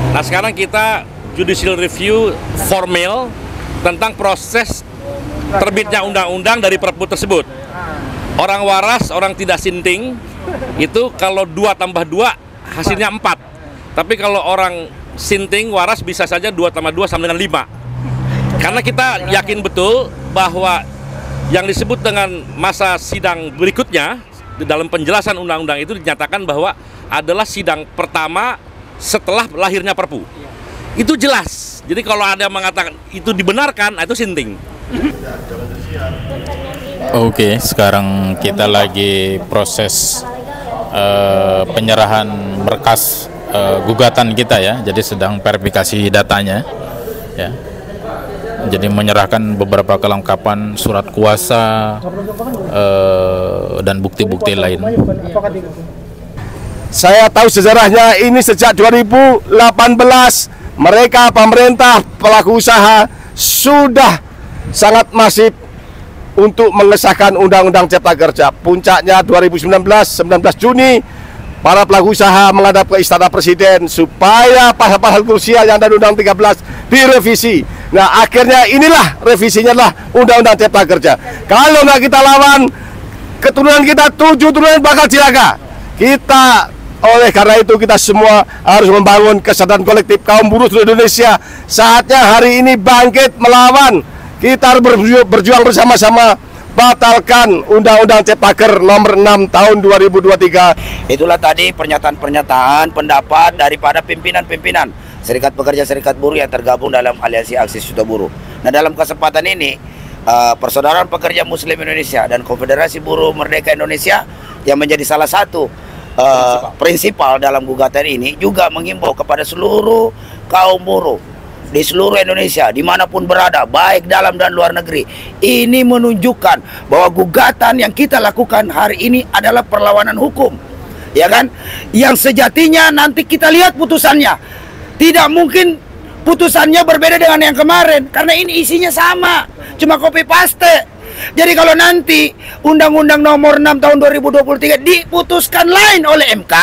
Nah, sekarang kita judicial review formal tentang proses terbitnya undang-undang dari Perpu tersebut. Orang waras, orang tidak sinting, itu kalau 2 tambah 2 hasilnya 4. Tapi kalau orang sinting, waras bisa saja 2 tambah 2 sama dengan 5. Karena kita yakin betul bahwa yang disebut dengan masa sidang berikutnya, di dalam penjelasan undang-undang itu dinyatakan bahwa adalah sidang pertama setelah lahirnya Perpu. Itu jelas. Jadi kalau ada yang mengatakan itu dibenarkan, itu sinting. Oke, sekarang kita lagi proses penyerahan berkas gugatan kita ya. Jadi sedang verifikasi datanya ya. Jadi menyerahkan beberapa kelengkapan surat kuasa dan bukti-bukti lain. Saya tahu sejarahnya ini sejak 2018 mereka pemerintah pelaku usaha sudah sangat masif untuk mengesahkan Undang-Undang Cipta Kerja. Puncaknya 19 Juni para pelaku usaha menghadap ke Istana Presiden supaya pasal-pasal krusial yang ada Undang 13 direvisi. Nah, akhirnya inilah revisinya adalah Undang-Undang Cipta Kerja. Kalau nggak kita lawan, keturunan kita 7 turunan bakal cilaka. Oleh karena itu kita semua harus membangun kesadaran kolektif kaum buruh seluruh Indonesia. Saatnya hari ini bangkit melawan. Kita harus berjuang bersama-sama batalkan Undang-Undang Ciptaker nomor 6 tahun 2023. Itulah tadi pernyataan-pernyataan pendapat daripada pimpinan-pimpinan Serikat Pekerja Serikat Buruh yang tergabung dalam Aliansi Aksi Juta Buruh. Nah, dalam kesempatan ini Persaudaraan Pekerja Muslim Indonesia dan Konfederasi Buruh Merdeka Indonesia yang menjadi salah satu prinsipal dalam gugatan ini juga menghimbau kepada seluruh kaum buruh di seluruh Indonesia dimanapun berada, baik dalam dan luar negeri. Ini menunjukkan bahwa gugatan yang kita lakukan hari ini adalah perlawanan hukum, ya kan? Yang sejatinya nanti kita lihat putusannya. Tidak mungkin putusannya berbeda dengan yang kemarin, karena ini isinya sama, cuma copy paste. Jadi kalau nanti Undang-Undang nomor 6 tahun 2023 diputuskan lain oleh MK,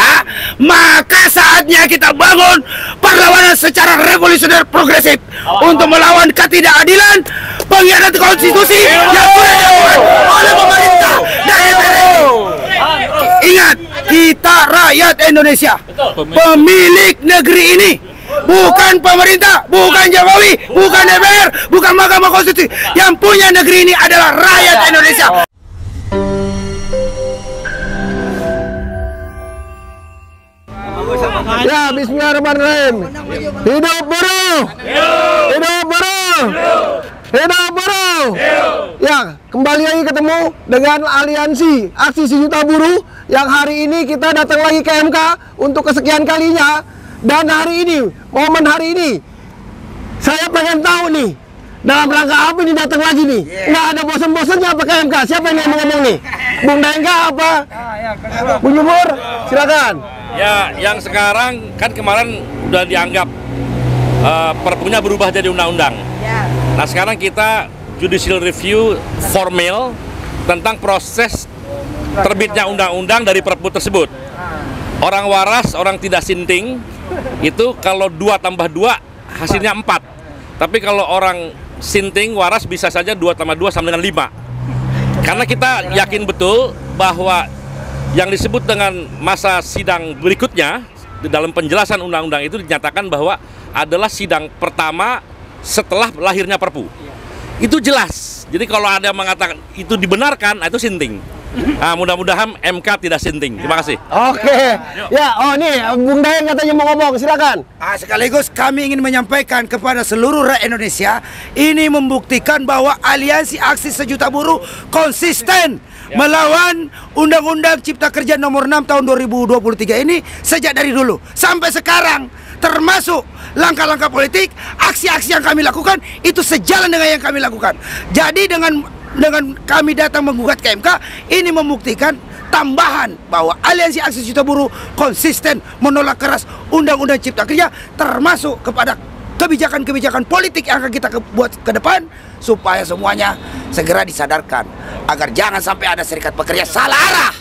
maka saatnya kita bangun perlawanan secara revolusioner progresif untuk melawan ketidakadilan, pengkhianatan konstitusi yang sudah dilakukan oleh pemerintah dan DPR. Ingat, kita rakyat Indonesia, pemilik negeri ini. Bukan pemerintah, bukan Jokowi, bukan DPR, bukan Mahkamah Konstitusi. Yang punya negeri ini adalah rakyat Indonesia. Ya, bismillahirrahmanirrahim. Hidup buruh! Hidup buruh! Hidup buruh! Ya, kembali lagi ketemu dengan Aliansi Aksi Sejuta Buruh yang hari ini kita datang lagi ke MK untuk kesekian kalinya. Dan hari ini, momen hari ini, saya pengen tahu nih, dalam rangka apa ini datang lagi nih? Nggak ada bosan-bosannya apa ke MK? Siapa yang mau ngomong nih? Bung Dengka apa? Bung Jumur, silakan. Ya, yang sekarang kan kemarin udah dianggap perpunya berubah jadi undang-undang. Nah, sekarang kita judicial review formal tentang proses terbitnya undang-undang dari Perpu tersebut. Orang waras, orang tidak sinting, itu kalau 2 tambah 2 hasilnya 4. Tapi kalau orang sinting, waras bisa saja 2 tambah 2 sama dengan 5. Karena kita yakin betul bahwa yang disebut dengan masa sidang berikutnya, di dalam penjelasan undang-undang itu dinyatakan bahwa adalah sidang pertama setelah lahirnya Perpu. Itu jelas. Jadi kalau ada yang mengatakan itu dibenarkan, itu sinting. Nah, mudah-mudahan MK tidak sinting. Terima kasih. Oke. Ya, nih Bung Dayang katanya mau ngomong, silakan. Sekaligus kami ingin menyampaikan kepada seluruh rakyat Indonesia, ini membuktikan bahwa Aliansi Aksi Sejuta Buruh konsisten melawan Undang-Undang Cipta Kerja nomor 6 tahun 2023 ini sejak dari dulu sampai sekarang, termasuk langkah-langkah politik, aksi-aksi yang kami lakukan itu sejalan dengan yang kami lakukan. Jadi dengan kami datang menggugat ke MK, ini membuktikan tambahan bahwa Aliansi Aksi Sejuta Buruh konsisten menolak keras Undang-Undang Cipta Kerja, termasuk kepada kebijakan-kebijakan politik yang akan kita buat ke depan, supaya semuanya segera disadarkan agar jangan sampai ada serikat pekerja salah arah.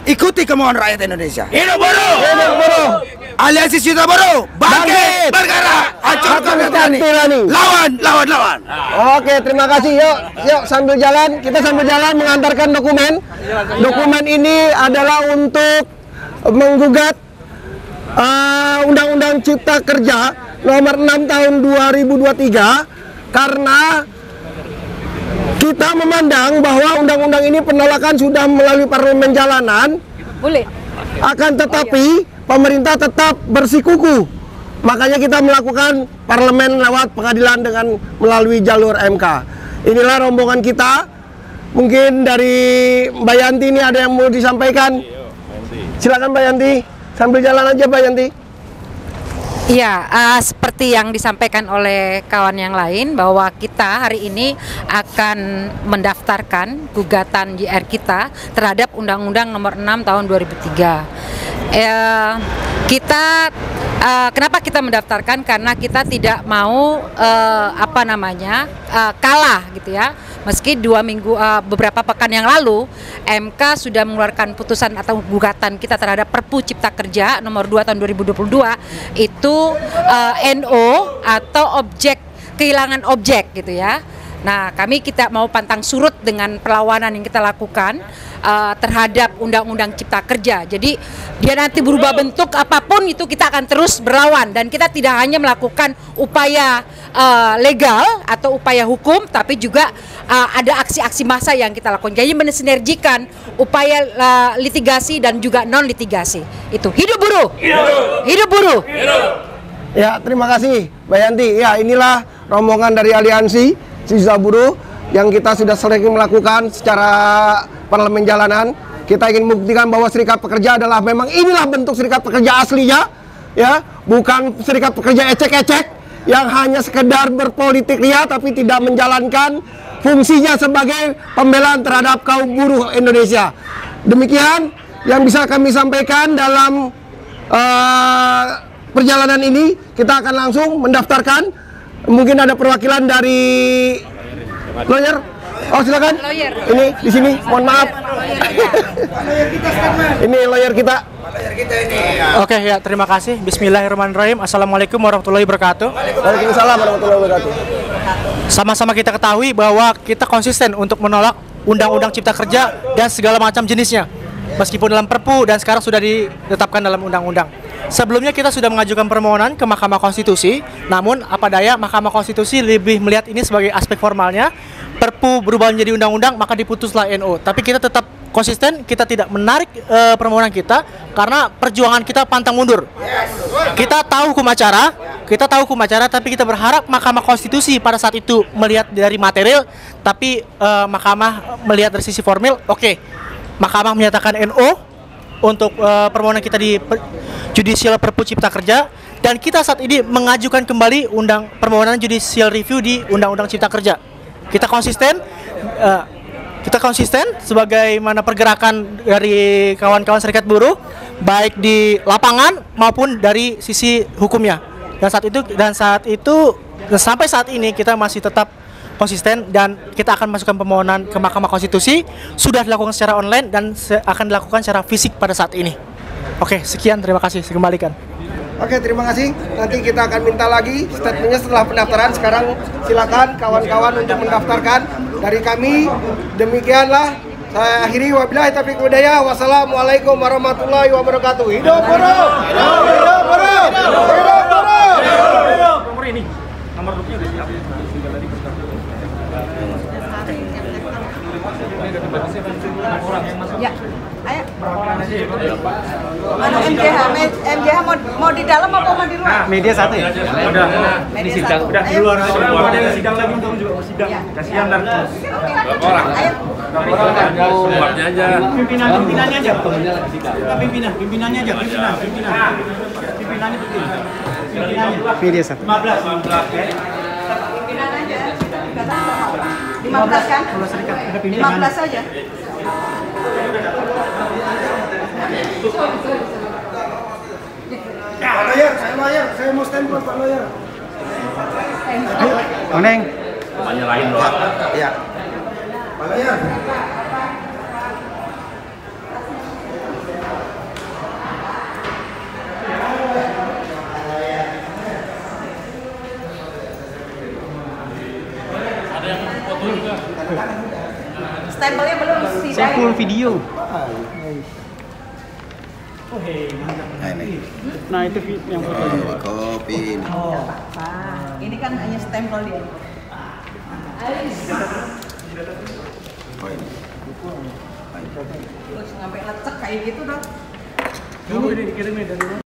Ikuti kemauan rakyat Indonesia. Hidup buruh! Hidup buruh! Aliansi Sejuta Buruh bangkit! tirani. Lawan. Oke, terima kasih. Yuk sambil jalan, kita sambil jalan mengantarkan dokumen. Dokumen ini adalah untuk menggugat Undang-Undang Cipta Kerja nomor 6 tahun 2023 karena kita memandang bahwa undang-undang ini penolakan sudah melalui parlemen jalanan. Boleh. Akan tetapi pemerintah tetap bersikukuh. Makanya kita melakukan parlemen lewat pengadilan dengan melalui jalur MK. Inilah rombongan kita. Mungkin dari Mbak Yanti ini ada yang mau disampaikan. Silakan Mbak Yanti. Sambil jalan aja Mbak Yanti. Iya, seperti yang disampaikan oleh kawan yang lain bahwa kita hari ini akan mendaftarkan gugatan JR kita terhadap Undang-Undang Nomor 6 Tahun 2003. Kenapa kita mendaftarkan? Karena kita tidak mau kalah gitu ya. Meski beberapa pekan yang lalu MK sudah mengeluarkan putusan atau gugatan kita terhadap Perpu Cipta Kerja nomor 2 tahun 2022 itu NO atau kehilangan objek gitu ya. Nah, kita mau pantang surut dengan perlawanan yang kita lakukan terhadap Undang-Undang Cipta Kerja. Jadi dia nanti berubah bentuk apapun itu kita akan terus berlawan, dan kita tidak hanya melakukan upaya legal atau upaya hukum, tapi juga ada aksi-aksi massa yang kita lakukan. Jadi mensinergikan upaya litigasi dan juga non litigasi. Itu hidup buruh. Hidup buruh. Ya, terima kasih Mbak Yanti. Ya, inilah rombongan dari aliansi siswa buruh yang kita sudah sering melakukan secara parlemen jalanan. Kita ingin membuktikan bahwa serikat pekerja adalah memang inilah bentuk serikat pekerja aslinya, ya, bukan serikat pekerja ecek-ecek yang hanya sekedar berpolitik ria tapi tidak menjalankan fungsinya sebagai pembelaan terhadap kaum buruh Indonesia. Demikian yang bisa kami sampaikan dalam perjalanan ini. Kita akan langsung mendaftarkan. Mungkin ada perwakilan dari lawyer. Oh, silakan. Lawyer. Ini di sini, mohon maaf. Ini lawyer kita. Oke, ya, terima kasih. Bismillahirrahmanirrahim. Assalamualaikum warahmatullahi wabarakatuh. Waalaikumsalam warahmatullahi wabarakatuh. Sama-sama kita ketahui bahwa kita konsisten untuk menolak Undang-Undang Cipta Kerja dan segala macam jenisnya, meskipun dalam Perpu dan sekarang sudah ditetapkan dalam undang-undang. Sebelumnya kita sudah mengajukan permohonan ke Mahkamah Konstitusi, namun apa daya Mahkamah Konstitusi lebih melihat ini sebagai aspek formalnya. Perpu berubah menjadi undang-undang, maka diputuslah NO. Tapi kita tetap konsisten, kita tidak menarik permohonan kita karena perjuangan kita pantang mundur. Kita tahu hukum acara, tapi kita berharap Mahkamah Konstitusi pada saat itu melihat dari material, tapi Mahkamah melihat dari sisi formil. Oke, Mahkamah menyatakan NO untuk permohonan kita di Judicial Perpu Cipta Kerja, dan kita saat ini mengajukan kembali permohonan Judicial Review di Undang-Undang Cipta Kerja. Kita konsisten sebagaimana pergerakan dari kawan-kawan serikat buruh, baik di lapangan maupun dari sisi hukumnya. Dan sampai saat ini kita masih tetap konsisten, dan kita akan masukkan permohonan ke Mahkamah Konstitusi. Sudah dilakukan secara online dan akan dilakukan secara fisik pada saat ini. Oke, sekian, terima kasih, saya kembalikan. Oke, terima kasih. Nanti kita akan minta lagi statementnya setelah pendaftaran. Sekarang silakan kawan-kawan untuk mendaftarkan. Dari kami, demikianlah. Saya akhiri, wabillahi taufiq wal hidayah. Wassalamualaikum warahmatullahi wabarakatuh. Hidup buruh! Hidup buruh! Hidup buruh! Nomor ini, nomor grupnya udah siap. Ya, ayo. Mana MJH mau di dalam apa mau di luar? Media satu ya? Udah. Ini sidang. Udah di luar aja. Ada sidang lagi untuk sidang. Kasihan dan Berapa orang? Ayo. Semuanya aja. Pimpinannya aja. Pimpinannya aja. Pimpinannya penting. Media satu. 15 Pimpinan aja. 15 kan? 15 saja. Pak lawyer, saya mau stempel Pak lawyer. Oneng. Namanya lain loh. Iya. Pak lawyer. Stempelnya belum sih. Saya full video. Nah itu yang foto. Kopi. Ini kan hanya stempel dia. Terus sampai lecek kayak gitu dong. Ini dikirimin dari mana?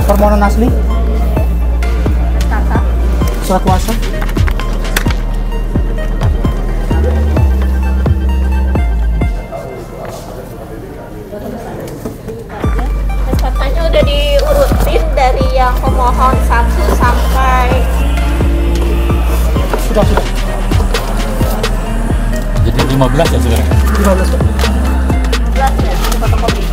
Permohonan asli, surat kuasa. SKK-nya udah diurutin dari yang pemohon 1 sampai Sudah. Jadi 15 ya sekarang? 15. 11 ya, di fotokopi.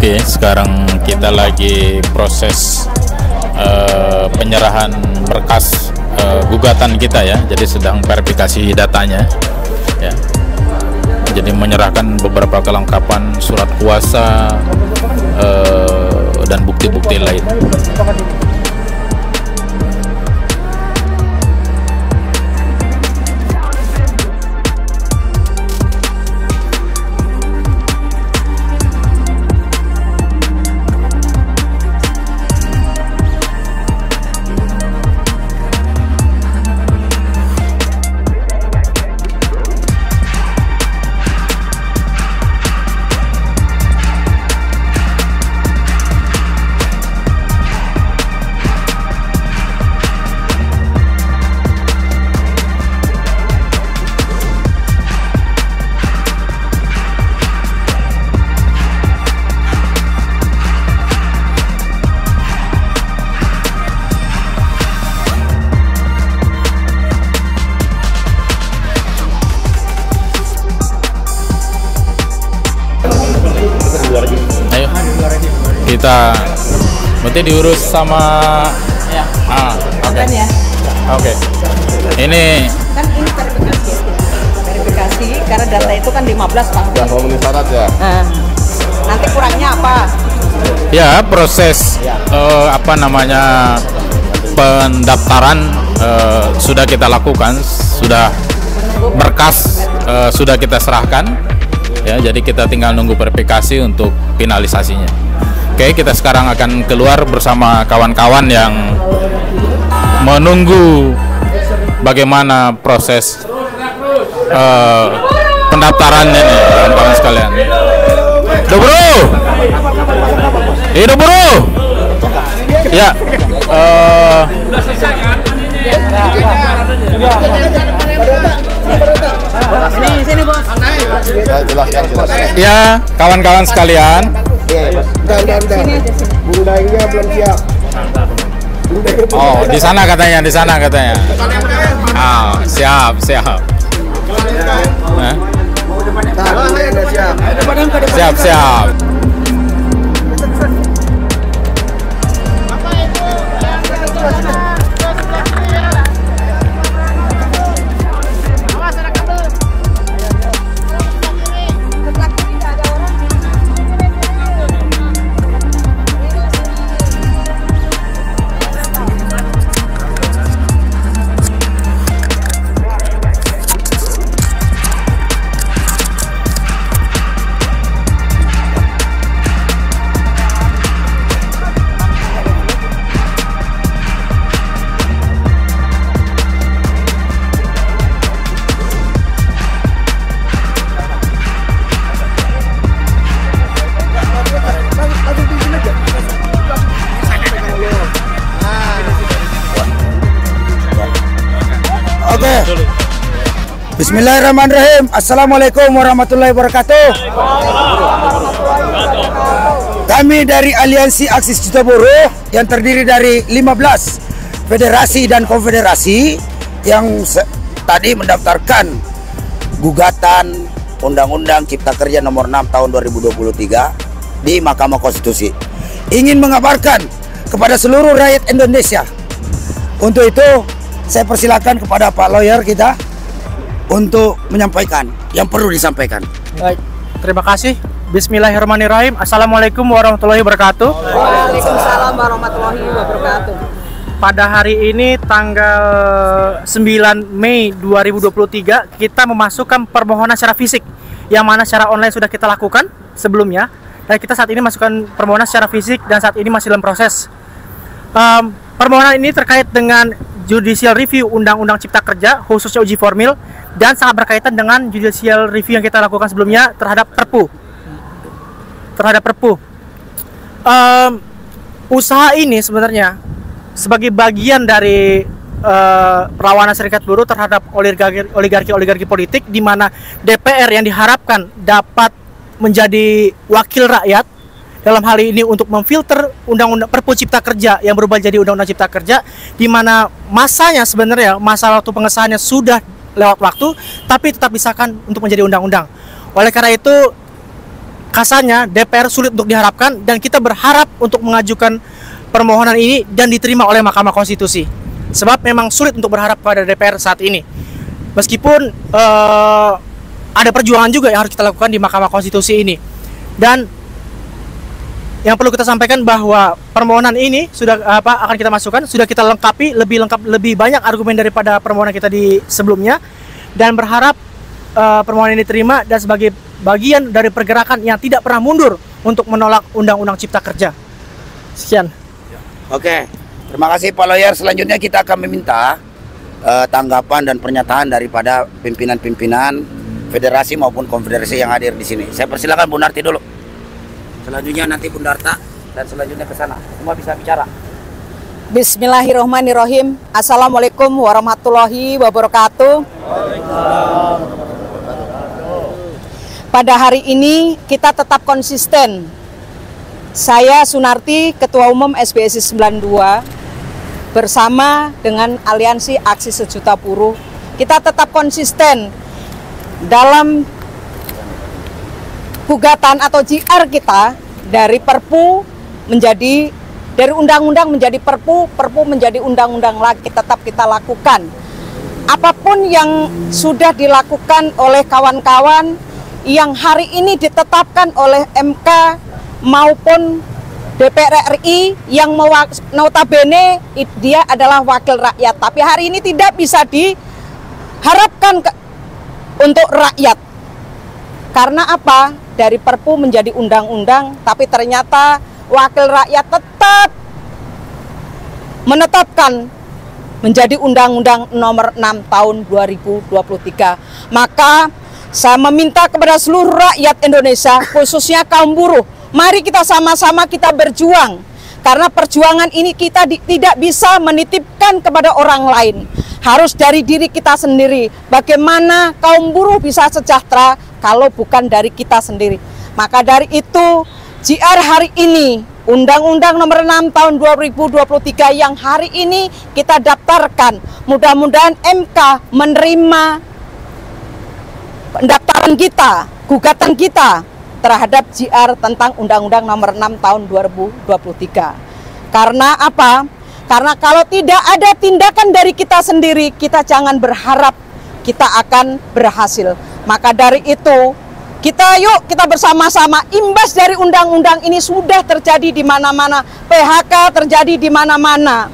Oke, sekarang kita lagi proses penyerahan berkas gugatan kita ya. Jadi sedang verifikasi datanya ya. Jadi menyerahkan beberapa kelengkapan surat kuasa dan bukti-bukti lain. Ayo, kita berarti diurus sama oke. Ini Kan ini verifikasi karena data itu kan 15 Pak. Sudah memenuhi syarat ya. Nanti kurangnya apa? ya proses pendaftaran sudah kita lakukan, sudah berkas sudah kita serahkan ya, jadi kita tinggal nunggu verifikasi untuk finalisasinya. Oke, kita sekarang akan keluar bersama kawan-kawan yang menunggu bagaimana proses pendaftarannya nih, kawan-kawan sekalian. Bro, hidup bro. Ya, Sini bos. ya kawan-kawan sekalian. Buru daingnya belum siap. Oh, di sana katanya, di sana katanya. Oh, siap, siap. Hah? Siap, siap. Bismillahirrahmanirrahim. Assalamualaikum warahmatullahi wabarakatuh. Kami dari Aliansi Aksi Juta Buruh yang terdiri dari 15 federasi dan konfederasi yang tadi mendaftarkan gugatan Undang-Undang Cipta Kerja nomor 6 tahun 2023 di Mahkamah Konstitusi. ingin mengabarkan kepada seluruh rakyat Indonesia. Untuk itu saya persilakan kepada Pak Lawyer kita untuk menyampaikan yang perlu disampaikan. Baik, terima kasih. Bismillahirrahmanirrahim. Assalamualaikum warahmatullahi wabarakatuh. Waalaikumsalam warahmatullahi wabarakatuh. Pada hari ini tanggal 9 Mei 2023 kita memasukkan permohonan secara fisik, yang mana secara online sudah kita lakukan sebelumnya, dan kita saat ini masukkan permohonan secara fisik dan saat ini masih dalam proses. Permohonan ini terkait dengan judicial review Undang-Undang Cipta Kerja, khususnya uji formil, dan sangat berkaitan dengan judicial review yang kita lakukan sebelumnya terhadap Perpu. Usaha ini sebenarnya sebagai bagian dari perlawanan serikat buruh terhadap oligarki politik, di mana DPR yang diharapkan dapat menjadi wakil rakyat dalam hal ini untuk memfilter undang-undang Perpu Cipta Kerja yang berubah jadi Undang-Undang Cipta Kerja, di mana masanya sebenarnya masa waktu pengesahannya sudah lewat waktu, tapi tetap disahkan untuk menjadi undang-undang. Oleh karena itu kasarnya DPR sulit untuk diharapkan, dan kita berharap untuk mengajukan permohonan ini dan diterima oleh Mahkamah Konstitusi. Sebab memang sulit untuk berharap pada DPR saat ini. Meskipun ada perjuangan juga yang harus kita lakukan di Mahkamah Konstitusi ini. Dan yang perlu kita sampaikan bahwa permohonan ini sudah akan kita masukkan, sudah kita lengkapi lebih banyak argumen daripada permohonan kita di sebelumnya, dan berharap permohonan ini diterima dan sebagai bagian dari pergerakan yang tidak pernah mundur untuk menolak Undang-Undang Cipta Kerja. Sekian. Oke, terima kasih Pak Lawyer. Selanjutnya kita akan meminta tanggapan dan pernyataan daripada pimpinan-pimpinan federasi maupun konfederasi yang hadir di sini. Saya persilakan Bu Narti dulu. Selanjutnya nanti Bu Darta, dan selanjutnya ke sana. Semua bisa bicara. Bismillahirrahmanirrahim. Assalamualaikum warahmatullahi wabarakatuh. Pada hari ini kita tetap konsisten. Saya Sunarti, Ketua Umum SBSI 92, bersama dengan Aliansi Aksi Sejuta Buruh, kita tetap konsisten dalam gugatan atau JR kita dari Perpu menjadi, dari undang-undang menjadi Perpu, Perpu menjadi undang-undang lagi, tetap kita lakukan. Apapun yang sudah dilakukan oleh kawan-kawan yang hari ini ditetapkan oleh MK maupun DPR RI yang notabene dia adalah wakil rakyat, tapi hari ini tidak bisa diharapkan untuk rakyat. Karena apa? Dari Perpu menjadi undang-undang, tapi ternyata wakil rakyat tetap menetapkan menjadi Undang-Undang Nomor 6 Tahun 2023. Maka saya meminta kepada seluruh rakyat Indonesia, khususnya kaum buruh, mari kita sama-sama kita berjuang. Karena perjuangan ini kita tidak bisa menitipkan kepada orang lain. Harus dari diri kita sendiri. Bagaimana kaum buruh bisa sejahtera kalau bukan dari kita sendiri. Maka dari itu, JR hari ini, Undang-Undang Nomor 6 Tahun 2023 yang hari ini kita daftarkan. Mudah-mudahan MK menerima pendaftaran kita, gugatan kita terhadap JR tentang Undang-Undang Nomor 6 Tahun 2023. Karena apa? Karena kalau tidak ada tindakan dari kita sendiri, kita jangan berharap kita akan berhasil. Maka dari itu, kita bersama-sama, imbas dari undang-undang ini sudah terjadi di mana-mana. PHK terjadi di mana-mana.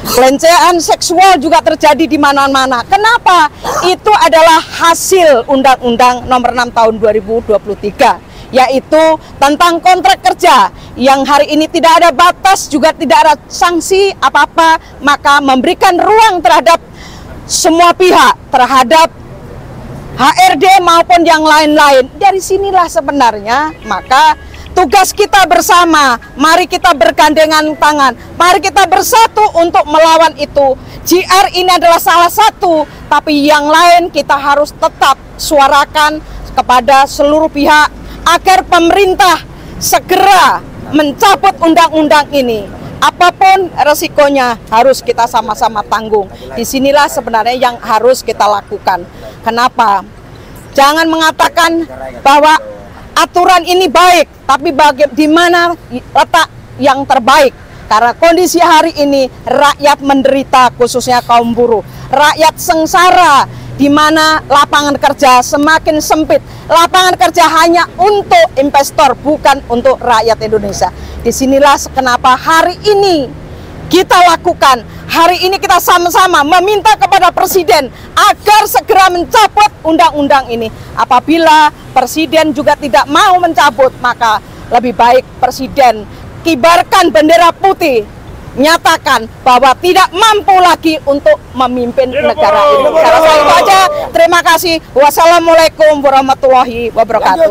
Pelecehan seksual juga terjadi di mana-mana. Kenapa? Itu adalah hasil Undang-Undang Nomor 6 Tahun 2023, yaitu tentang kontrak kerja yang hari ini tidak ada batas, juga tidak ada sanksi apa-apa, maka memberikan ruang terhadap semua pihak, terhadap HRD maupun yang lain-lain. Dari sinilah sebenarnya maka tugas kita bersama, mari kita bergandengan tangan, mari kita bersatu untuk melawan itu. JR ini adalah salah satu, tapi yang lain kita harus tetap suarakan kepada seluruh pihak agar pemerintah segera mencabut undang-undang ini. Apapun resikonya harus kita sama-sama tanggung. Disinilah sebenarnya yang harus kita lakukan. Kenapa? Jangan mengatakan bahwa aturan ini baik, tapi di mana letak yang terbaik? Karena kondisi hari ini rakyat menderita, khususnya kaum buruh. Rakyat sengsara, di mana lapangan kerja semakin sempit. Lapangan kerja hanya untuk investor, bukan untuk rakyat Indonesia. Disinilah kenapa hari ini kita lakukan. Hari ini kita sama-sama meminta kepada Presiden agar segera mencabut undang-undang ini. Apabila Presiden juga tidak mau mencabut, maka lebih baik Presiden kibarkan bendera putih, nyatakan bahwa tidak mampu lagi untuk memimpin negara ini. Saya rasa itu aja. Terima kasih. Wassalamualaikum warahmatullahi wabarakatuh.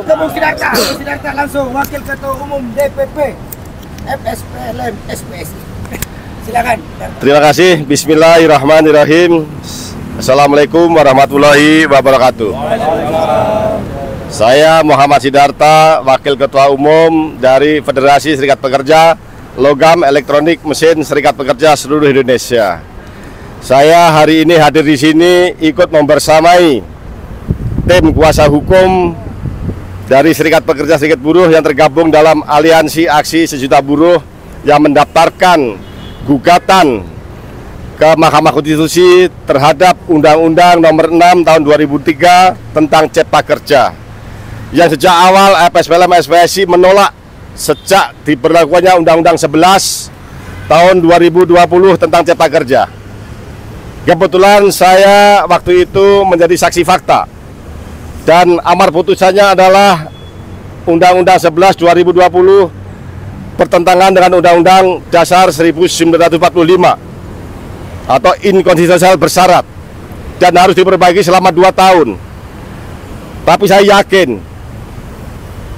Sidarta langsung Wakil Ketua Umum DPP FSPLM SBSI. Silakan. Terima kasih. Bismillahirrahmanirrahim. Assalamualaikum warahmatullahi wabarakatuh. Saya Muhammad Sidarta, Wakil Ketua Umum dari Federasi Serikat Pekerja Logam Elektronik Mesin Serikat Pekerja seluruh Indonesia. Saya hari ini hadir di sini ikut membersamai tim kuasa hukum dari Serikat Pekerja Serikat Buruh yang tergabung dalam Aliansi Aksi Sejuta Buruh yang mendaftarkan gugatan ke Mahkamah Konstitusi terhadap Undang-Undang Nomor 6 Tahun 2003 tentang Cipta Kerja, yang sejak awal FSPLM SPSI menolak sejak diberlakukannya Undang-Undang 11 Tahun 2020 tentang Cipta Kerja. Kebetulan saya waktu itu menjadi saksi fakta, dan amar putusannya adalah Undang-Undang 11 2020 bertentangan dengan Undang-Undang Dasar 1945 atau inkonstitusional bersyarat dan harus diperbaiki selama 2 tahun. Tapi saya yakin,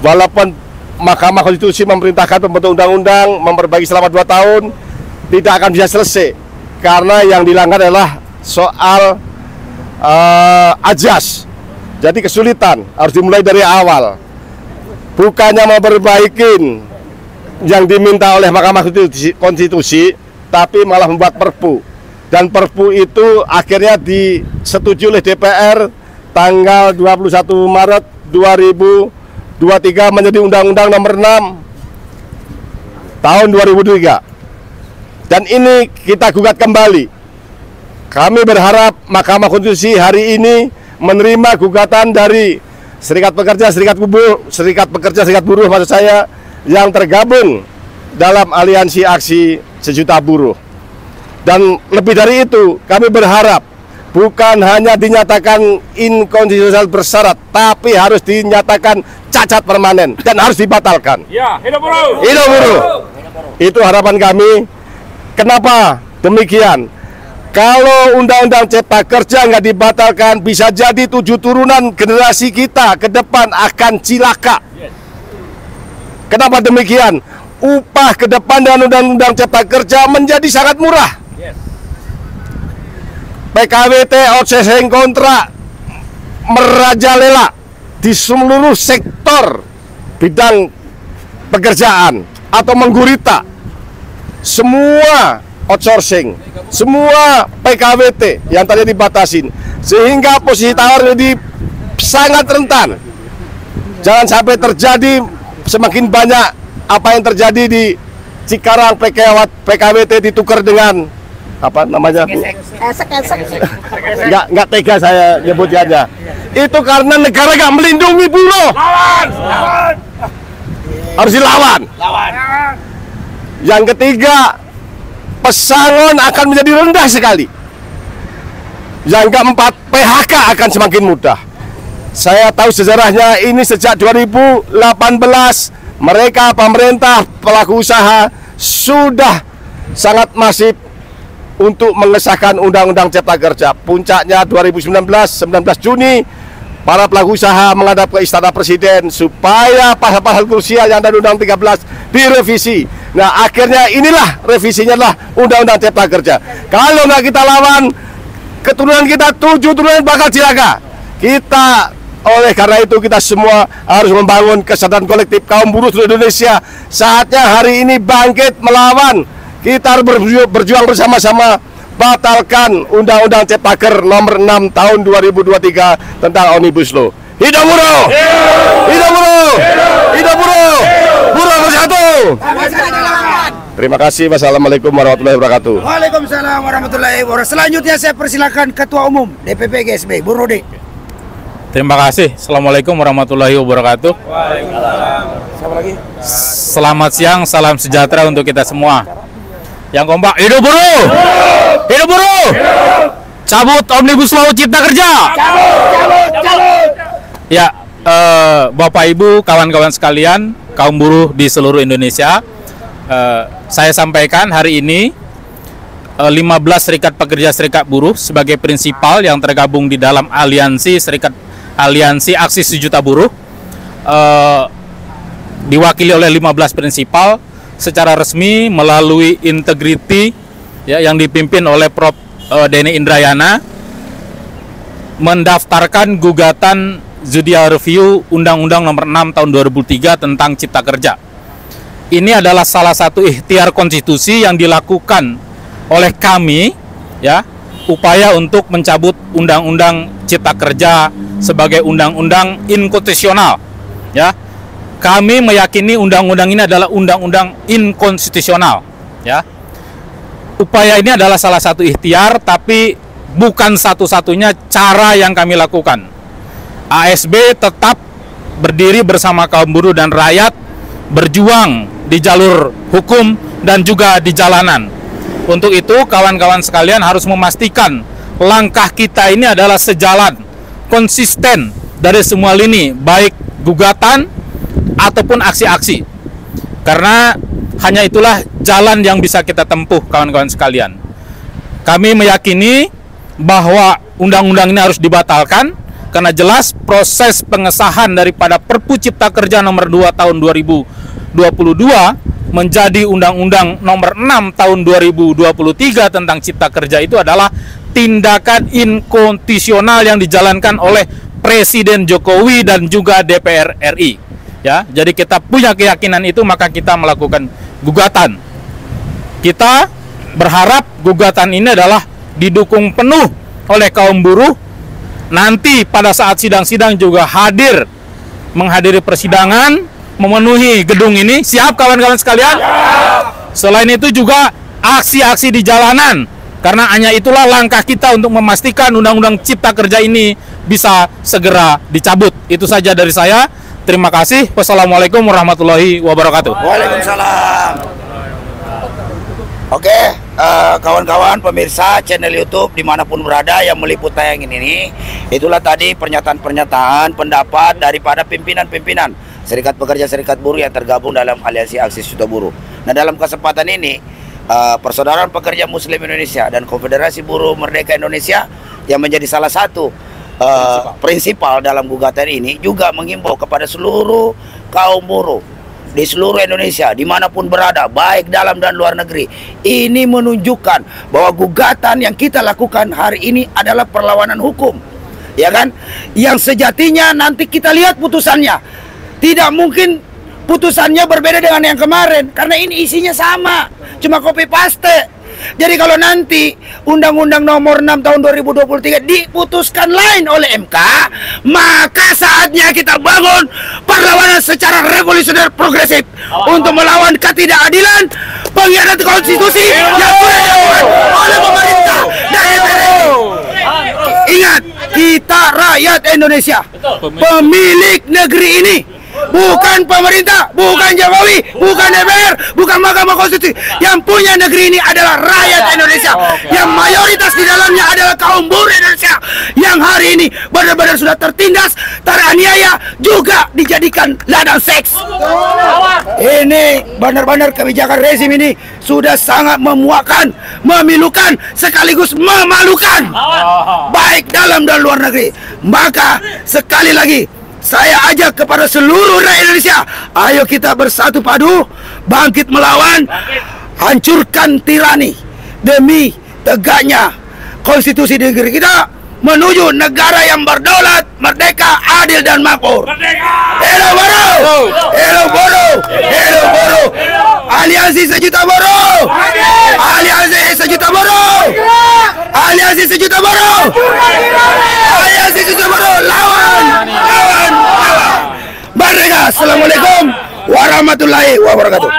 walaupun Mahkamah Konstitusi memerintahkan pembentuk undang-undang memperbaiki selama 2 tahun, tidak akan bisa selesai, karena yang dilanggar adalah soal ajas. Jadi kesulitan, harus dimulai dari awal. Bukannya memperbaiki yang diminta oleh Mahkamah Konstitusi, tapi malah membuat perpu. Dan perpu itu akhirnya disetujui oleh DPR tanggal 21 Maret 2023 menjadi Undang-Undang Nomor 6 Tahun 2003. Dan ini kita gugat kembali. Kami berharap Mahkamah Konstitusi hari ini menerima gugatan dari Serikat Pekerja Serikat Buruh maksud saya, yang tergabung dalam Aliansi Aksi Sejuta Buruh. Dan lebih dari itu, kami berharap bukan hanya dinyatakan inkonstitusional bersyarat, tapi harus dinyatakan cacat permanen dan harus dibatalkan. Ya, hidup buruh! Hidup buruh! Itu harapan kami. Kenapa demikian? Kalau Undang-Undang Cipta Kerja nggak dibatalkan, bisa jadi 7 turunan generasi kita ke depan akan cilaka. Kenapa demikian? Upah ke depan dengan Undang-Undang Cipta Kerja menjadi sangat murah. PKWT outsourcing kontrak merajalela di seluruh sektor bidang pekerjaan atau menggurita. Semua outsourcing, semua PKWT yang tadi dibatasin, sehingga posisi tawar jadi sangat rentan. Jangan sampai terjadi semakin banyak apa yang terjadi di Cikarang, PKWT ditukar dengan apa namanya? Nggak tega saya nyebutnya. Itu karena negara nggak melindungi buruh. Harus dilawan. Yang ketiga, pesangon akan menjadi rendah sekali. Yang keempat, PHK akan semakin mudah. Saya tahu sejarahnya ini sejak 2018 mereka pemerintah pelaku usaha sudah sangat masif untuk mengesahkan Undang-Undang Cipta Kerja. Puncaknya 2019 Juni, para pelaku usaha menghadap ke Istana Presiden supaya pasal-pasal krusial yang ada di Undang-Undang 13 direvisi. Nah, akhirnya inilah revisinya adalah Undang-Undang Cipta Kerja. Kalau nggak kita lawan, keturunan kita 7 turunan bakal cilaka. Oleh karena itu kita semua harus membangun kesadaran kolektif kaum buruh seluruh Indonesia. Saatnya hari ini bangkit melawan. Kita harus berjuang bersama-sama batalkan Undang-Undang Cipta Kerja Nomor 6 Tahun 2023 tentang Omnibus Law. Hidup buruh! Hidup buruh! Hidup buruh! Buruh bersatu! Terima kasih. Wassalamualaikum warahmatullahi wabarakatuh. Waalaikumsalam warahmatullahi wabarakatuh. Selanjutnya saya persilakan Ketua Umum DPP GSB, Bu Rudi. Terima kasih. Assalamualaikum warahmatullahi wabarakatuh. Selamat siang, salam sejahtera untuk kita semua. Yang kompak, hidup buruh! Hidup buruh! Cabut Omnibus Law Cipta Kerja! Cabut! Ya, Bapak Ibu, kawan-kawan sekalian, kaum buruh di seluruh Indonesia, saya sampaikan hari ini 15 serikat pekerja serikat buruh sebagai prinsipal yang tergabung di dalam Aliansi Aksi Sejuta Buruh, diwakili oleh 15 prinsipal secara resmi melalui integriti ya, yang dipimpin oleh Prof. Denny Indrayana, mendaftarkan gugatan judicial review Undang-Undang Nomor 6 Tahun 2003 tentang Cipta Kerja. Ini adalah salah satu ikhtiar konstitusi yang dilakukan oleh kami, ya, upaya untuk mencabut Undang-Undang Cipta Kerja sebagai undang-undang inkonstitusional, ya. Kami meyakini undang-undang ini adalah undang-undang inkonstitusional, ya. Upaya ini adalah salah satu ikhtiar, tapi bukan satu-satunya cara yang kami lakukan. ASB tetap berdiri bersama kaum buruh dan rakyat, berjuang di jalur hukum dan juga di jalanan. Untuk itu, kawan-kawan sekalian harus memastikan langkah kita ini adalah sejalan, konsisten dari semua lini, baik gugatan ataupun aksi-aksi. Karena hanya itulah jalan yang bisa kita tempuh, kawan-kawan sekalian. Kami meyakini bahwa undang-undang ini harus dibatalkan, karena jelas proses pengesahan daripada Perpu Cipta Kerja nomor 2 tahun 2022 menjadi Undang-Undang nomor 6 tahun 2023 tentang Cipta Kerja itu adalah tindakan inkonstitusional yang dijalankan oleh Presiden Jokowi dan juga DPR RI. Ya, jadi kita punya keyakinan itu, maka kita melakukan gugatan. Kita berharap gugatan ini adalah didukung penuh oleh kaum buruh. Nanti pada saat sidang-sidang juga menghadiri persidangan, memenuhi gedung ini. Siap kawan-kawan sekalian? Selain itu juga aksi-aksi di jalanan, karena hanya itulah langkah kita untuk memastikan Undang-Undang Cipta Kerja ini bisa segera dicabut. Itu saja dari saya. Terima kasih. Wassalamualaikum warahmatullahi wabarakatuh. Waalaikumsalam. Oke, kawan-kawan pemirsa channel YouTube dimanapun berada yang meliput tayangan ini, itulah tadi pernyataan-pernyataan pendapat daripada pimpinan-pimpinan Serikat Pekerja Serikat Buruh yang tergabung dalam Aliansi Aksi Juta Buruh. Nah, dalam kesempatan ini, Persaudaraan Pekerja Muslim Indonesia dan Konfederasi Buruh Merdeka Indonesia yang menjadi salah satu prinsipal dalam gugatan ini juga menghimbau kepada seluruh kaum buruh di seluruh Indonesia, dimanapun berada, baik dalam dan luar negeri. Ini menunjukkan bahwa gugatan yang kita lakukan hari ini adalah perlawanan hukum, ya kan? Yang sejatinya nanti kita lihat putusannya. Tidak mungkin putusannya berbeda dengan yang kemarin, karena ini isinya sama, cuma copy paste. Jadi kalau nanti Undang-Undang nomor 6 tahun 2023 diputuskan lain oleh MK, maka saatnya kita bangun perlawanan secara revolusioner progresif untuk melawan ketidakadilan, pengkhianatan konstitusi yang sudah dilakukan oleh pemerintah dan DPR. Ingat, kita rakyat Indonesia, pemilik negeri ini. Bukan pemerintah, bukan Jokowi, bukan DPR, bukan Mahkamah Konstitusi. Yang punya negeri ini adalah rakyat Indonesia, yang mayoritas di dalamnya adalah kaum buruh Indonesia, yang hari ini benar-benar sudah tertindas, teraniaya, juga dijadikan ladang seks. Ini benar-benar kebijakan rezim ini sudah sangat memuakkan, memilukan, sekaligus memalukan, baik dalam dan luar negeri. Maka sekali lagi saya ajak kepada seluruh rakyat Indonesia, ayo kita bersatu padu, bangkit melawan, hancurkan tirani demi tegaknya konstitusi negeri kita menuju negara yang berdaulat, merdeka, adil dan makmur. Hello buruh, hello buruh, hello buruh. Aliansi Sejuta Buruh, Aliansi Sejuta Buruh, Aliansi Sejuta Buruh, Aliansi Sejuta Buruh, lawan. Merdeka. Assalamualaikum warahmatullahi wabarakatuh.